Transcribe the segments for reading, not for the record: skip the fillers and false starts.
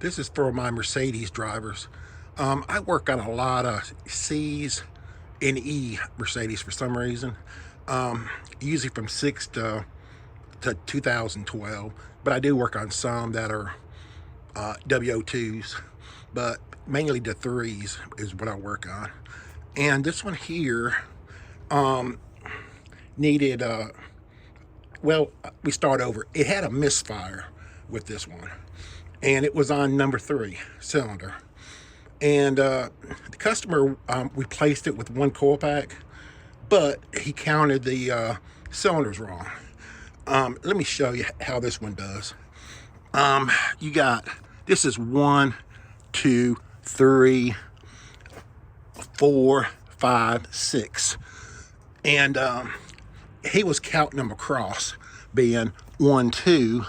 This is for my Mercedes drivers. I work on a lot of C's and E Mercedes for some reason. Usually from 6 to 2012, but I do work on some that are W02s, but mainly the 3s is what I work on. And this one here needed, well, we start over. It had a misfire with this one, and it was on number 3 cylinder. And the customer replaced it with one coil pack, but he counted the cylinders wrong. Let me show you how this one does. You got, this is 1, 2, 3, 4, 5, 6. And he was counting them across, being 1, 2,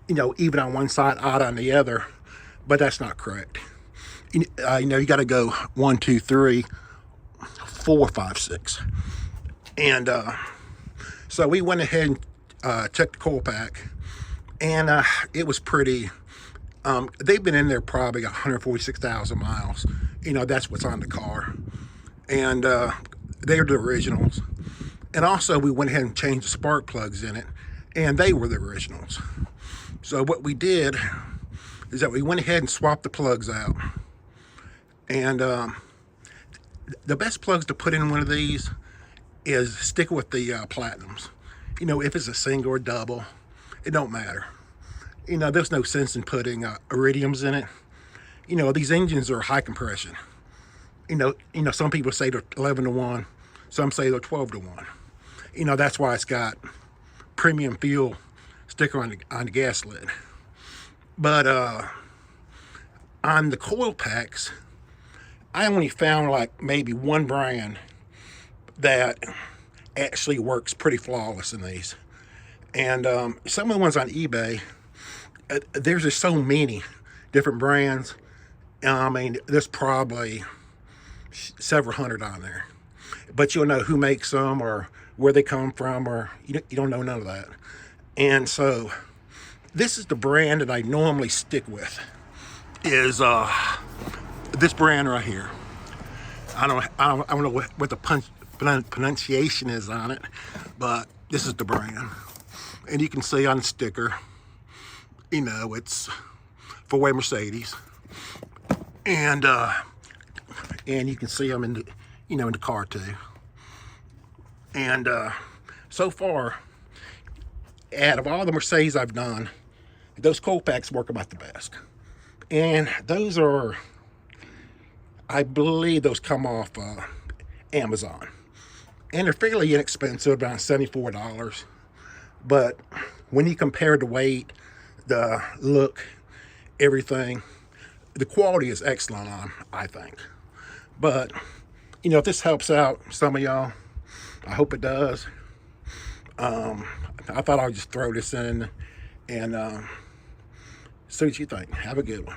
you know, even on one side, odd on the other, but that's not correct. You know, you got to go 1, 2, 3, 4, 5, 6. And so we went ahead and checked the coil pack, and it was pretty, they've been in there probably 146,000 miles. You know, that's what's on the car. And they're the originals. And also we went ahead and changed the spark plugs in it, and they were the originals. So what we did is that we went ahead and swapped the plugs out. And the best plugs to put in one of these is stick with the platinums. You know, if it's a single or double, it don't matter. You know, there's no sense in putting iridiums in it. You know, these engines are high compression. You know, some people say they're 11 to 1, some say they're 12 to 1. You know, that's why it's got premium fuel sticker on the gas lid. But on the coil packs, I only found like maybe one brand that actually works pretty flawless in these. And some of the ones on eBay, there's just so many different brands. I mean, there's probably several hundred on there, but you'll know who makes them or where they come from, or you don't know none of that. And so this is the brand that I normally stick with, is this brand right here. I don't know what the pronunciation is on it, but this is the brand. And you can see on the sticker, you know, it's 4-way Mercedes. And you can see them in the, you know, in the car too. And so far, out of all the Mercedes I've done, those coil packs work about the best. And those are, I believe those come off Amazon. And they're fairly inexpensive, around $74. But when you compare the weight, the look, everything, the quality is excellent on them, I think. But, you know, if this helps out some of y'all, I hope it does. I thought I'd just throw this in and see what you think. Have a good one.